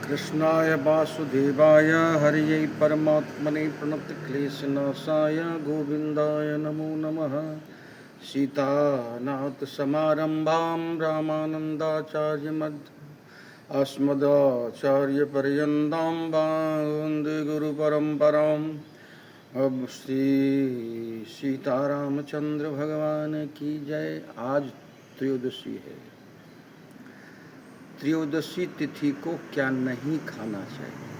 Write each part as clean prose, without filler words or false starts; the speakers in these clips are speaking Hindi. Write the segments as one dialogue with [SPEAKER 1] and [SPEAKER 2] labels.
[SPEAKER 1] कृष्णाय वासुदेवाय हरियै परमात्मने प्रणतक्लेशनाशाय गोविन्दाय नमो नमः। सीतानाथसमारम्भां रामानन्दाचार्यमध्यमाम् अस्मदाचार्यपर्यन्तां वन्दे गुरुपरम्पराम्। अब श्री सीतारामचंद्र भगवान की जय। आज त्रयोदशी है। त्रयोदशी तिथि को क्या नहीं खाना चाहिए?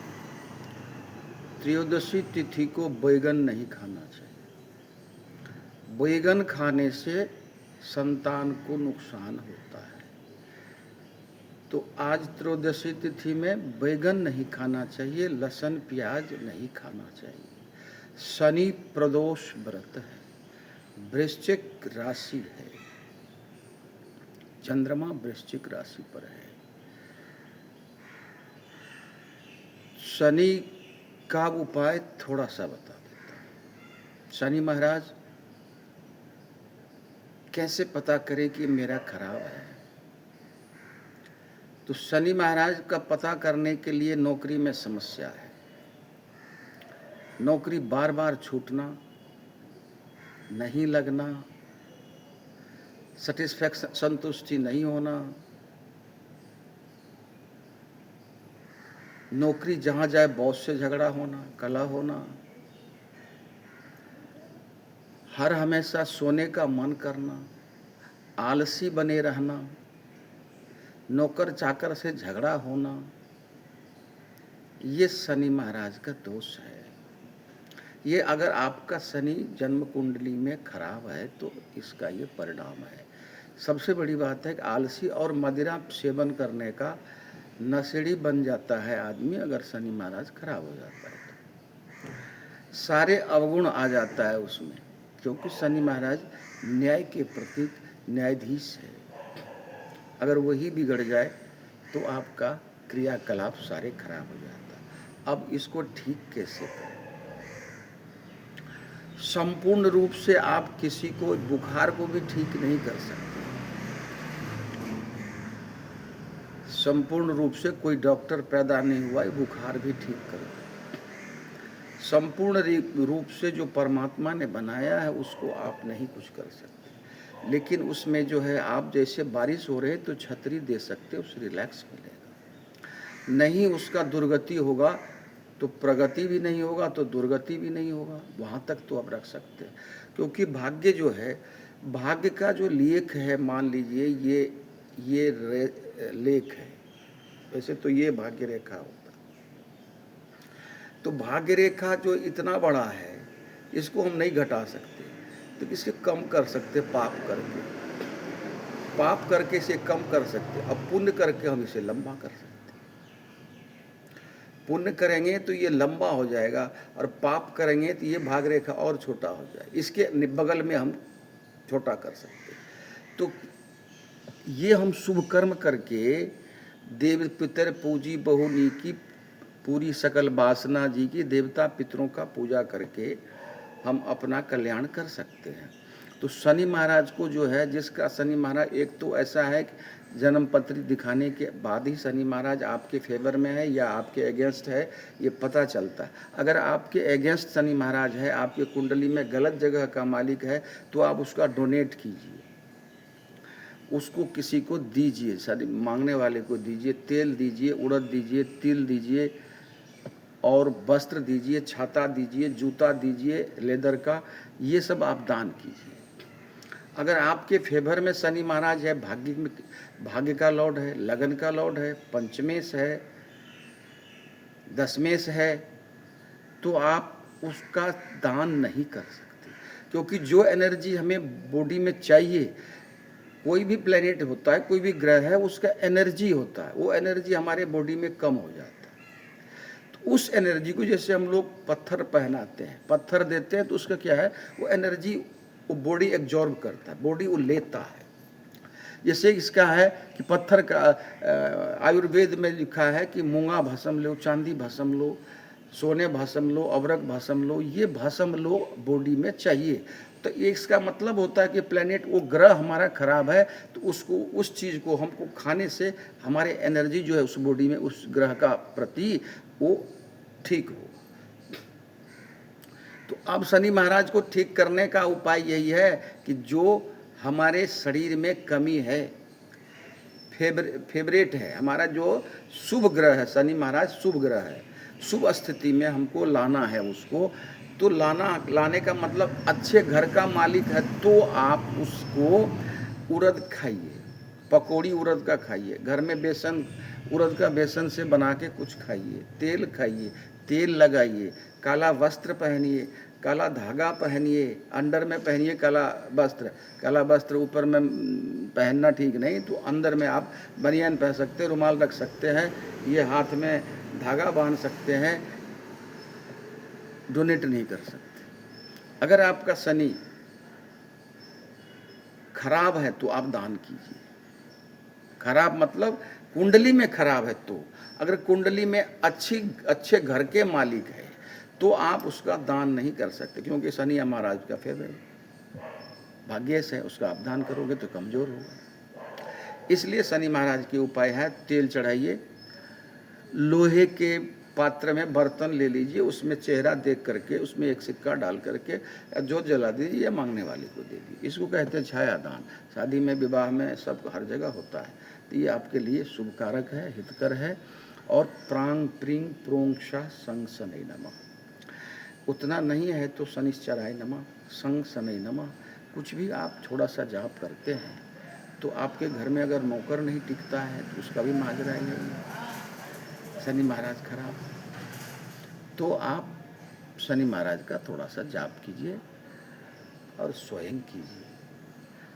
[SPEAKER 1] त्रयोदशी तिथि को बैगन नहीं खाना चाहिए। बैगन खाने से संतान को नुकसान होता है। तो आज त्रयोदशी तिथि में बैगन नहीं खाना चाहिए, लहसुन प्याज नहीं खाना चाहिए। शनि प्रदोष व्रत है, वृश्चिक राशि है, चंद्रमा वृश्चिक राशि पर है। शनि का उपाय थोड़ा सा बता देता हूं। शनि महाराज कैसे पता करें कि मेरा खराब है? तो शनि महाराज का पता करने के लिए नौकरी में समस्या है, नौकरी बार बार छूटना, नहीं लगना, सेटिस्फैक्शन संतुष्टि नहीं होना, नौकरी जहां जाए बॉस से झगड़ा होना, कलह होना, हर हमेशा सोने का मन करना, आलसी बने रहना, नौकर चाकर से झगड़ा होना, ये शनि महाराज का दोष है। ये अगर आपका शनि जन्म कुंडली में खराब है तो इसका ये परिणाम है। सबसे बड़ी बात है कि आलसी और मदिरा सेवन करने का नशेड़ी बन जाता है आदमी अगर शनि महाराज खराब हो जाता है तो सारे अवगुण आ जाता है उसमें, क्योंकि शनि महाराज न्याय के प्रतीक न्यायाधीश है। अगर वही बिगड़ जाए तो आपका क्रियाकलाप सारे खराब हो जाता है। अब इसको ठीक कैसे करें? संपूर्ण रूप से आप किसी को बुखार को भी ठीक नहीं कर सकते। संपूर्ण रूप से कोई डॉक्टर पैदा नहीं हुआ है बुखार भी ठीक कर दे। संपूर्ण रूप से जो परमात्मा ने बनाया है उसको आप नहीं कुछ कर सकते, लेकिन उसमें जो है आप जैसे बारिश हो रहे तो छतरी दे सकते, उससे रिलैक्स मिलेगा। नहीं उसका दुर्गति होगा तो प्रगति भी नहीं होगा, तो दुर्गति भी नहीं होगा, वहाँ तक तो आप रख सकते हैं। क्योंकि भाग्य जो है, भाग्य का जो लेख है, मान लीजिए ये लेख है, वैसे तो ये भाग्य रेखा होता, तो भाग्य रेखा जो इतना बड़ा है इसको हम नहीं घटा सकते, तो इसे कम कर सकते पाप करके इसे कम कर सकते। अब पुण्य करके हम इसे लंबा कर सकते। पुण्य करेंगे तो ये लंबा हो जाएगा और पाप करेंगे तो ये भाग रेखा और छोटा हो जाए, इसके बगल में हम छोटा कर सकते। तो ये हम शुभ कर्म करके देव पितर पूजी बहुनी की पूरी सकल वासना जी की देवता पितरों का पूजा करके हम अपना कल्याण कर सकते हैं। तो शनि महाराज को जो है, जिसका शनि महाराज एक तो ऐसा है कि जन्म पत्री दिखाने के बाद ही शनि महाराज आपके फेवर में है या आपके अगेंस्ट है ये पता चलता है। अगर आपके अगेंस्ट शनि महाराज है, आपके कुंडली में गलत जगह का मालिक है, तो आप उसका डोनेट कीजिए, उसको किसी को दीजिए, शनि मांगने वाले को दीजिए, तेल दीजिए, उड़द दीजिए, तिल दीजिए और वस्त्र दीजिए, छाता दीजिए, जूता दीजिए लेदर का, ये सब आप दान कीजिए। अगर आपके फेवर में शनि महाराज है, भाग्य का लॉर्ड है, लगन का लॉर्ड है, पंचमेश है, दशमेश है, तो आप उसका दान नहीं कर सकते। क्योंकि जो एनर्जी हमें बॉडी में चाहिए, कोई भी प्लेनेट होता है, कोई भी ग्रह है, उसका एनर्जी होता है, वो एनर्जी हमारे बॉडी में कम हो जाता है। तो उस एनर्जी को, जैसे हम लोग पत्थर पहनाते हैं, पत्थर देते हैं, तो उसका क्या है, वो एनर्जी वो बॉडी एब्जॉर्ब करता है, बॉडी वो लेता है। जैसे इसका है कि पत्थर का आयुर्वेद में लिखा है कि मूंगा भस्म लो, चांदी भस्म लो, सोने भस्म लो, अवरक भस्म लो, ये भस्म लो बॉडी में चाहिए। तो ये इसका मतलब होता है कि प्लेनेट, वो ग्रह हमारा खराब है, तो उसको, उस चीज़ को हमको खाने से हमारे एनर्जी जो है उस बॉडी में उस ग्रह का प्रति वो ठीक हो। तो अब शनि महाराज को ठीक करने का उपाय यही है कि जो हमारे शरीर में कमी है, फेवरेट है हमारा, जो शुभ ग्रह है, शनि महाराज शुभ ग्रह है, शुभ स्थिति में हमको लाना है उसको। तो लाने का मतलब अच्छे घर का मालिक है तो आप उसको उड़द खाइए, पकौड़ी उड़द का खाइए, घर में बेसन, उड़द का बेसन से बना के कुछ खाइए, तेल खाइए, तेल लगाइए, काला वस्त्र पहनिए, काला धागा पहनिए, अंडर में पहनिए काला वस्त्र ऊपर में पहनना ठीक नहीं, तो अंदर में आप बनियान पहन सकते हैं, रुमाल रख सकते हैं, ये हाथ में धागा बांध सकते हैं, डोनेट नहीं कर सकते। अगर आपका शनि खराब है तो आप दान कीजिए। खराब मतलब कुंडली में खराब है, तो अगर कुंडली में अच्छे घर के मालिक है तो आप उसका दान नहीं कर सकते, क्योंकि शनि महाराज का फेवर भाग्यश है, उसका आप दान करोगे तो कमजोर होगा। इसलिए शनि महाराज के उपाय है, तेल चढ़ाइए, लोहे के पात्र में बर्तन ले लीजिए, उसमें चेहरा देख करके उसमें एक सिक्का डाल करके जोत जला दीजिए या मांगने वाले को दे दीजिए। इसको कहते हैं छाया दान। शादी में, विवाह में, सब हर जगह होता है। तो ये आपके लिए शुभकारक है, हितकर है। और प्रांग प्रिंग प्रोंक्षा संग शनै नमः, उतना नहीं है तो शनिश्चराय नमः, संग शनै नमः, कुछ भी आप थोड़ा सा जाप करते हैं तो आपके घर में अगर नौकर नहीं टिकता है तो उसका भी माजरा ही नहीं है। शनि महाराज खराब, तो आप शनि महाराज का थोड़ा सा जाप कीजिए और स्वयं कीजिए।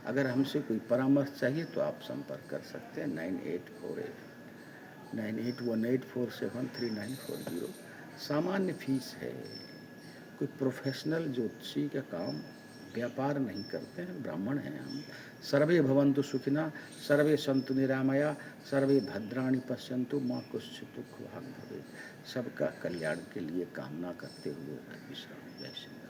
[SPEAKER 1] अगर हमसे कोई परामर्श चाहिए तो आप संपर्क कर सकते हैं 9848 सामान्य फीस है। कोई प्रोफेशनल ज्योतिषी का काम, व्यापार नहीं करते हैं, ब्राह्मण हैं हम। सर्वे भवन्तु सुखिनः, सर्वे सन्तु निरामया, सर्वे भद्राणि पश्यन्तु माँ कश्चित् दुःख भाग् भवेत्। सबका कल्याण के लिए कामना करते हुए विश्राम। जय श्री